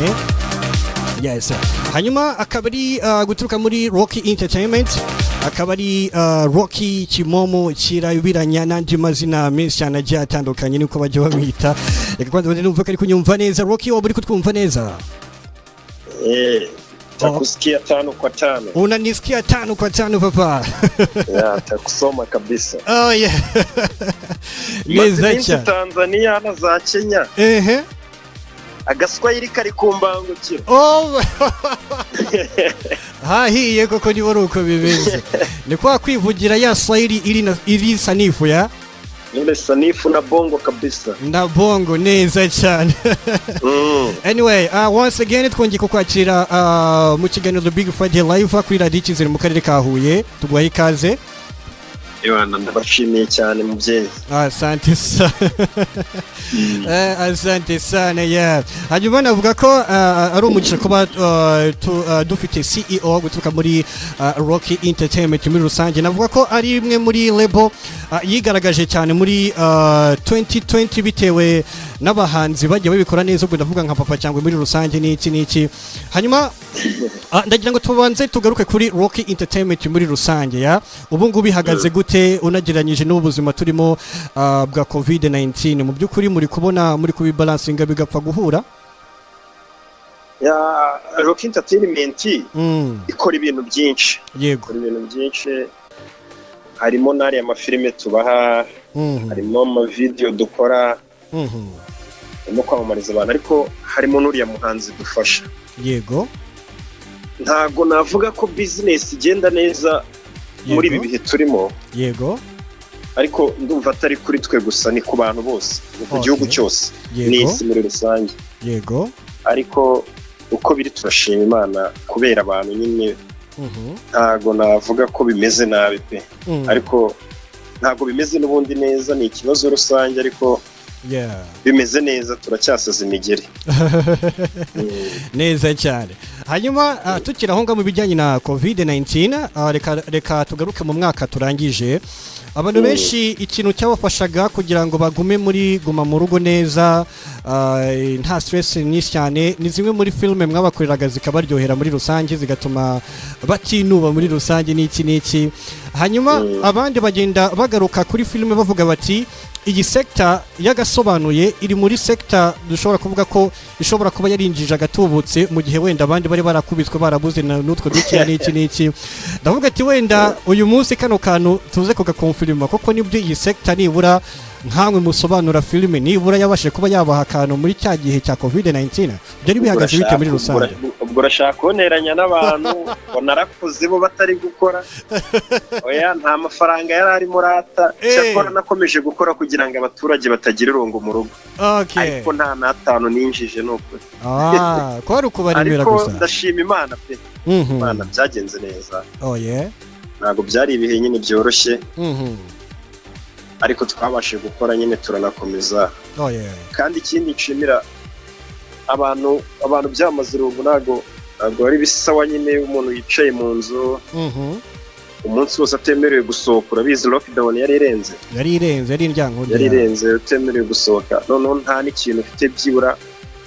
cyane. Yes. Hanyuma akaba ari guturuka muri Rocky Entertainment, akaba ari Rocky Kimomo kirabiranya n'andi mazina menshi cyane agiye atandukanye niko bajya bamwita. Reka kwanza numva ko ari kunyumva neza. Rocky, waba uri kutwumva neza? Takusikia 5 kwa 5. Unanisikia 5 kwa 5 papa? Ya, takusoma kabisa. Oh yeah. Neza Tanzania na za Kenya. Agaswahili kari kumbangukira. Oh. Hahiye koko ni uko bimeze. Ni kwa kwivugira ya Swahili iri sanifu ya? Nile sanifu na bongo kabisa. Na bongo neza cyane. Anyway, once again twongeye kukwakira mu kiganiro The Big Friday Live kuri Radio Kizere mu karere ka Huye. Tugwaye ikaze. Yohana ndabashimiye cyane mubyeyi. Asante sana. Asante sana ya. Hanyuma navuga ko ari umugisha kuba dufite CEO guturuka muri Rocky Entertainment muri rusange. Navuga ko ari imwe muri label yigaragaje cyane muri 2020 bitewe n'abahanzi bagiye babikora neza, ubwo ndavuga nka Papa cyangwa muri rusange n'iki. Hanyuma ndagira ngo tubanze tugaruke kuri Rocky Entertainment muri rusange ya. Ubu ngubu bihagaze gute unageranyije n'ubuzima turimo bwa COVID-19? Mu byukuri muri kubona muri kubibalansinga bigapfa guhura? Ya Rocky Entertainment ikora ibintu byinshi. Yego. Ikora ibintu byinshi. Harimo nari amafilime tubaha, harimo ama video dukora. Harimo kwamamariza abantu, ariko harimo n'uriya muhanzi dufasha. Yego. Ntago navuga ko business igenda neza muri ibi bihe turimo. Yego. Ariko ndumva atari kuri twe gusa, ni ku bantu bose, mu gihugu cyose, n'isi muri rusange. Yego. Ariko uko biri turashima Imana kubera abantu nyine. Ntago navuga ko bimeze nabi pe. Ariko ntago bimeze n'ubundi neza, ni ikibazo rusange, ariko bimeze neza, turacyasaza imigeri. Neza cyane. Hanyuma tukira aho ngaho mu bijyanye na COVID-19, reka tugaruke mu mwaka turangije. Abantu benshi ikintu cyabafashaga kugira ngo bagume muri guma mu rugo neza, nta stress nyinshi cyane, ni zimwe muri filime mwabakoreraga zikabaryohera muri rusange, zigatuma batinuba muri rusange n'iki. Hanyuma abandi bagenda bagaruka kuri filime bavuga bati iyi sector yagasobanuye iri muri sector dushobora kuvuga ko ishobora kuba yarinjije agatubutse mu gihe wenda abandi bari barakubitswe barabuze n'utwo dukiya n'iki. Ndavuga ati wenda uyu munsi kano kantu tuze kugakonfirma koko nibyo iyi sector nibura nkamwe musobanura filime nibura yabashe kuba yabaha akantu muri cya gihe cya COVID-19. Byari bihagaze bite muri rusange? Ubwo urashaka koneranya n'abantu bonarakuze bo batari gukora. Oya, nta mafaranga yari ari murata, cyakora nakomeje gukora kugira ngo abaturage batagira irungu mu rugo. Ariko nta natanu ninjije n'ukuri. Ko ari ukubarimira gusa. Ariko ndashima Imana pe. Imana byagenze neza. Ntago byari ibihe nyine byoroshye. Ariko twabashe gukora nyine turanakomeza. Kandi ikindi nshimira abantu byamaze irungu, ntago ari bisawa nyine umuntu yicaye mu nzu umunsi wose atemerewe gusohoka. Urabizi lockdown yari irenze yari irenze utemerewe gusohoka. Noneho nta n'ikintu ufite byibura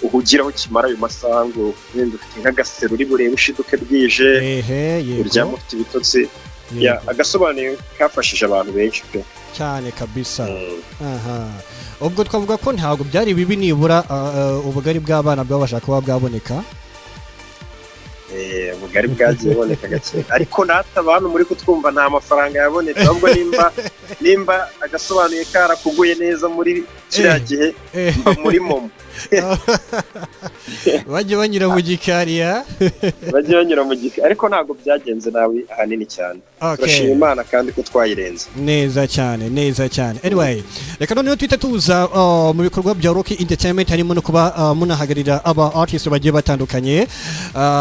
uhugiraho kimara ayo masaha ngo wenda ufite nk'agaseru uri burebe ushiduke bwije, uryama ufite ibitotsi. Agasobanuye kafashije abantu benshi pe cyane kabisa. Ubwo twavuga ko ntabwo byari bibi nibura ubugari bw'abana bwabasha kuba bwaboneka. Ubugari bwagiye boneka gake, ariko nata abantu muri kutwumva nta mafaranga yabonetse, ahubwo nimba agasobanuye karakuguye neza muri kiriya gihe muri momo. Bajye banyura mu gikariya. Ariko ntabwo byagenze nawe ahanini cyane. Turashima Imana kandi ko twayirenze neza cyane. Anyway, reka noneho twita tuza mu bikorwa bya Rocky Entertainment, harimo no kuba munahagarira aba artists bagiye batandukanye.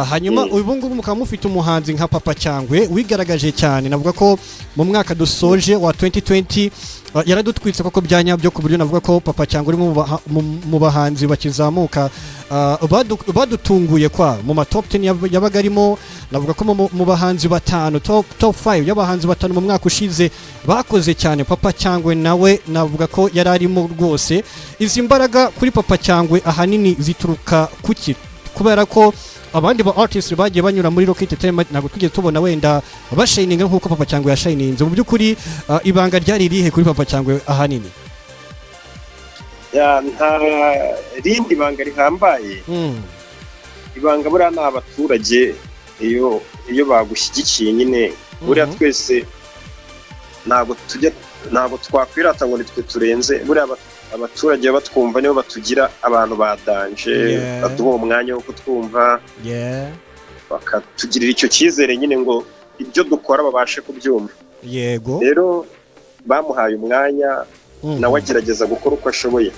Hanyuma ubu ngubu mukaba mufite umuhanzi nka Papa Cyangwe wigaragaje cyane. Navuga ko mu mwaka dusoje wa 2020 yaradutwitse koko byanyabyo ku buryo navuga ko Papa Cyangwe uri mu bahanzi bakizamuka badutunguye kwa mu ma top 10 yabaga arimo. Navuga ko mu bahanzi batanu top 5 y'abahanzi batanu mu mwaka ushize bakoze cyane. Papa Cyangwe nawe navuga ko yari arimo rwose. Izi mbaraga kuri Papa Cyangwe ahanini zituruka kuki kubera ko abandi ba artists bagiye banyura muri Rock Entertainment ntabwo tujye tubona wenda bashininga nkuko Papa Cyangwe yashininze mu byukuri ibanga ryari rihe kuri Papa Cyangwe ahanini nta rindi banga rihambaye ibanga buriya ni abaturage iyo bagushyigikiye nyine buriya twese ntabwo twakwirata ngo nitwe turenze buriya abaturage batwumva nibo batugira abantu badanje baduha umwanya wo kutwumva bakatugirira icyo cyizere nyine ngo ibyo dukora babashe kubyumva yego rero bamuhaye umwanya nawe agerageza gukora uko ashoboye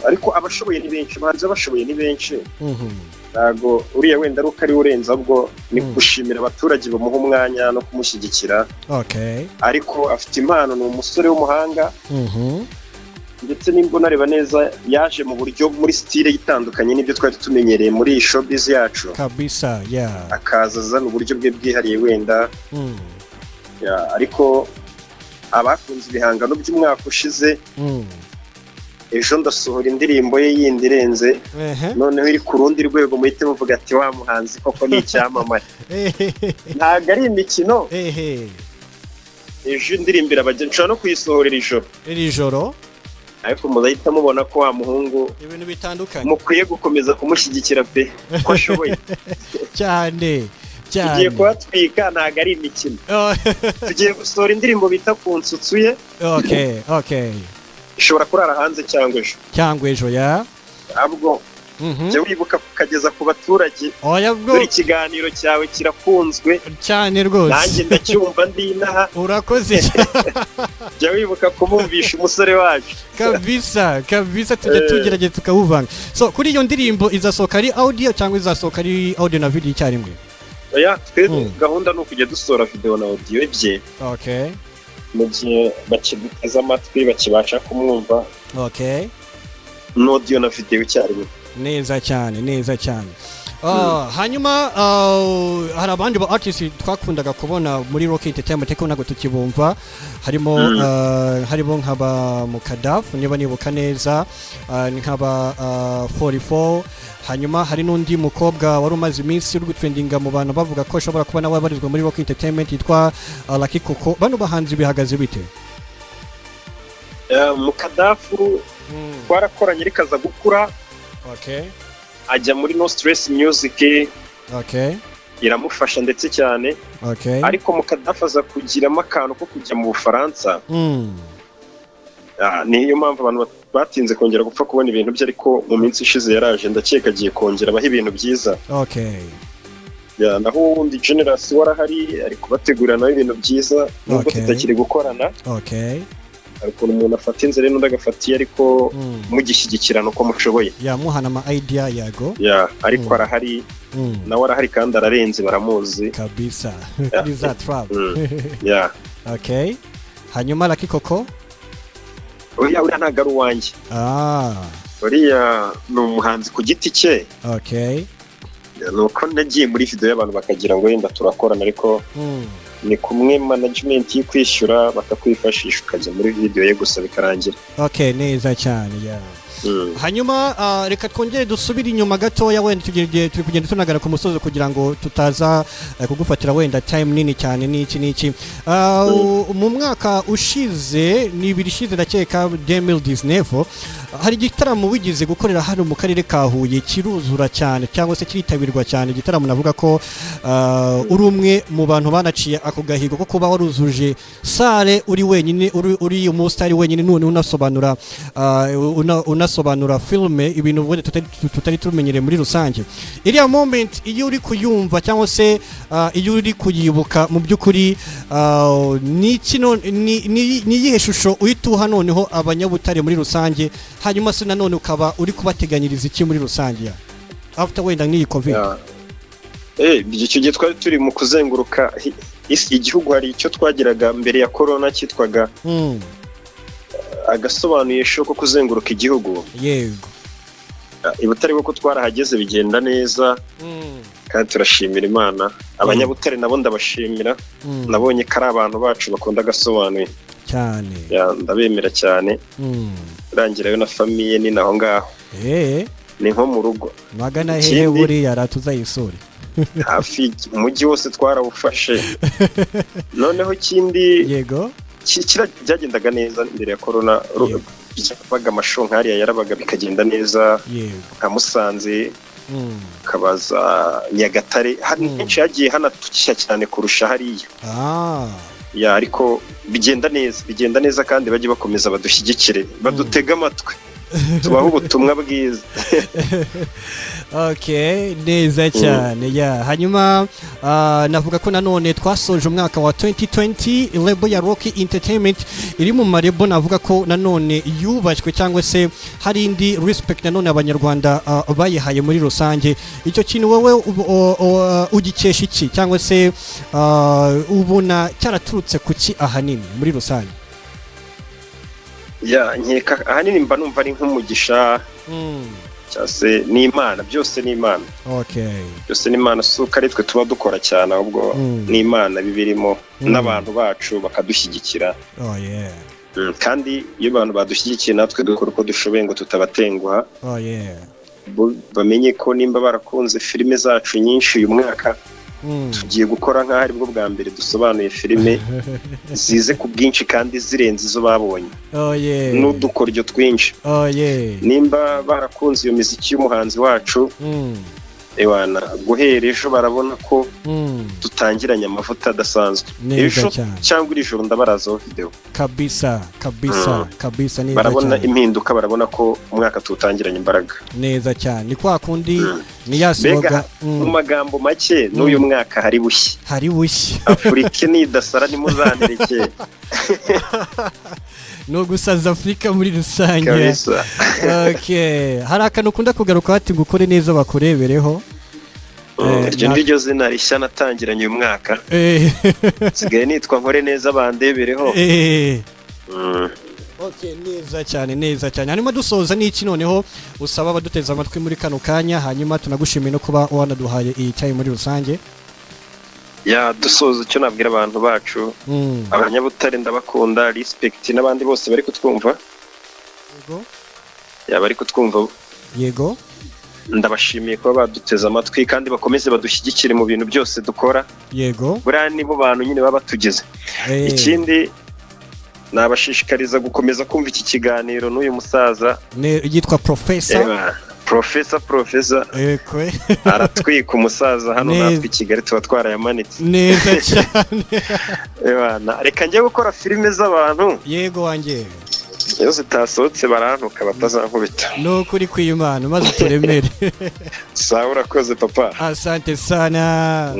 ariko abashoboye ni benshi bahanze abashoboye ni benshi ntabwo uriya wenda ari uko ari urenza ubwo ni gushimira abaturage bamuha umwanya no kumushyigikira ariko afite impano ni umusore w'umuhanga ndetse nimba unareba neza yaje mu buryo muri style itandukanye n'ibyo twari tumenyereye muri iyi showbiz yacu kabisa akaza azana uburyo bwe bwihariye wenda ariko abakunze ibihangano by'umwaka ushize ejo ndasohora indirimbo ye yindi irenze noneho iri ku rundi rwego muhite muvuga ati wa muhanzi koko ni icyamamare ntabwo ari imikino ejo indirimbo irabagenda nshobora no kuyisohorera iri joro ariko muzahita mubona ko wa muhungu ibintu bitandukanye mukwiye gukomeza kumushyigikira pe ko ashoboye cyane tugiye kubatwika ntabwo ari imikino tugiye gusohora indirimbo bita ku nsutsu ye ishobora kurara hanze cyangwa ejo ntabwo jya wibuka kukageza ku baturage buri kiganiro cyawe kirakunzwe cyane rwose nanjye ndacyumva ndi inaha urakoze jya wibuka kumwumvisha umusore wacu kabisa tujye tugerageza tukawuvanga so kuri iyo ndirimbo izasohoka ari audio cyangwa izasohoka ari audio na video icyarimwe gahunda ni ukujya dusohora video na audio bye mu gihe bakiduteze amatwi bakibasha kumwumva n'audio na video icyarimwe neza cyane hanyuma hari abandi ba artists twakundaga kubona muri Rock Entertainment ariko ntabwo tukibumva harimo nk'aba Mukadafu niba nibuka neza nk'aba 44 hanyuma hari n'undi mukobwa wari umaze iminsi uri gutrendinga mu bantu bavuga ko ashobora kuba nawe abarizwa muri Rock Entertainment yitwa Lucky Coco bano bahanzi bihagaze bite Mukadafu twarakoranye rikaza gukura ajya muri No Stress Music iramufasha ndetse cyane ariko Mukadafu aza kugiramo akantu ko kujya mu Bufaransa niyo mpamvu abantu batinze kongera gupfa kubona ibintu bye ariko mu minsi ishize yaraje ndakeka agiye kongera abaho ibintu byiza naho ubundi Generous warahari ari kubategurira nawe ibintu byiza nubwo tutakiri gukorana ariko umuntu afata inzira n'undi agafatiye ariko mugishyigikirana uko mushoboye yamuhana ama idea yago ariko arahari nawe arahari kandi ararenze baramuzi kabisa is that trap hanyuma Lucky Coco uriya ntabwo ari uwanjye uriya ni umuhanzi ku giti cye nuko nagiye muri video y'abantu bakagira ngo wenda turakorana ariko ni kumwe management y'ikwishyura bakakwifashisha ukajya muri video ye gusa bikarangira neza cyane hanyuma reka twongere dusubire inyuma gatoya wenda turi kugenda tunagana ku musozi kugira ngo tutaza kugufatira wenda time nini cyane n'iki mu mwaka ushize n'ibiri ishize ndakeka 2019 hari igitaramo wigize gukorera hano mu karere ka Huye kiruzura cyane cyangwa se kiritabirwa cyane igitaramo navuga ko uri umwe mu bantu banaciye ako gahigo ko kuba waruzuje sale uri wenyine uri umusitari wenyine none unasobanura filme ibintu wenda tutari tumenyereye muri rusange iriya moment iyo uri kuyumva cyangwa se iyo uri kuyibuka mu by'ukuri ni iyihe shusho uyituha noneho abanyabutare muri rusange hanyuma se nanone ukaba uri kubateganyiriza iki muri rusange after wenda n'iyi covid icyo gihe twari turi mu kuzenguruka igihugu hari icyo twagiraga mbere ya corona cyitwaga agasobanuye ko kuzenguruka igihugu yego ibutare ko twarahageze bigenda neza kandi turashimira Imana abanyabutare nabo ndabashimira nabonye ko ari abantu bacu bakunda agasobanuye cyane ndabemera cyane rangirayo na famiye ni naho ngaho ni nko mu rugo. Magana hehe buriya ratuzayisure hafi umujyi wose twarawufashe. Noneho kindi yego byagendaga neza imbere ya corona, baga amashonkari yarabaga bikagenda neza, nka Musanze kabaza Nyagatare, henshi hagiye hanatukisha cyane kurusha hariya. Ya ariko bigenda neza kandi bagiye bakomeza badushyigikire, badutega amatwi, tubaho ubutumwa bwiza. Okay, neza cyane. Ya hanyuma navuga ko nanone twasoje umwaka wa 2020, label ya Rocky Entertainment iri mu marebo, navuga ko nanone yubashywe cyangwa se hari indi respect nanone abanyarwanda bayihaye muri rusange. Icyo kintu wowe ugikesha iki cyangwa se ubona cyaraturutse kuki ahanini muri rusange? Ya nkeka ahanini mba numva ari nk'umugisha cyase n'Imana, byose n'Imana. Okay, byose n'Imana, suka ari twe tuba dukora cyane, ahubwo n'Imana bibirimo n'abantu bacu bakadushyigikira. Kandi iyo abantu badushyigikiye natwe dukora uko dushoboye ngo tutabatenguha. Bamenye ko nimba barakunze filime zacu nyinshi uyu mwaka, tugiye gukora nk'aho aribwo bwa mbere dusobanuye filime zize ku bwinshi kandi zirenze izo babonye, n'udukoryo twinshi. Nimba barakunze iyo miziki y'umuhanzi wacu, ewana guhera ejo barabona ko tutangiranye amavuta adasanzwe. Ejo cyangwa iri joro ndabarazaho video kabisa neza. Barabona impinduka, barabona ko umwaka tutangiranye imbaraga neza cyane. Ni kwa kundi ni yasoga mu magambo make, n'uyu mwaka hari bushye Afrika nidasara nimuzanireke. No gusaza Afrika muri rusange. Okay, hari akantu ukunda kugaruka hati gukore neza bakurebereho. Iryo niryo zina rishya natangiranye uyu mwaka. Sigaye nitwa nkore neza bandebereho. Okay, neza cyane. Hanyuma dusoza n'iki noneho usaba abaduteza amatwi muri kano kanya, hanyuma tunagushimiye no kuba wanaduhaye iyi time muri rusange. Ya dusoza icyo nabwira abantu bacu, Abanyabutare ndabakunda, respect n'abandi bose bari kutwumva. Ya bari kutwumva. Yego. Ndabashimiye kuba baduteza amatwi kandi bakomeze badushyigikire mu bintu byose dukora. Yego. Buriya nibo bantu nyine baba batugeze. Ikindi nabashishikariza gukomeza kumva iki kiganiro n'uyu musaza yitwa Professor. Ekwe. Aratwika umusaza hano natwe i Kigali tuba twarayamanitse. Neza cyane. Reka njye gukora filime z'abantu. Yego wanjye. Iyo zitasohotse barantuka batazankubita. No kuri kw'Imana maze turemere. Sawa urakoze papa. Asante sana.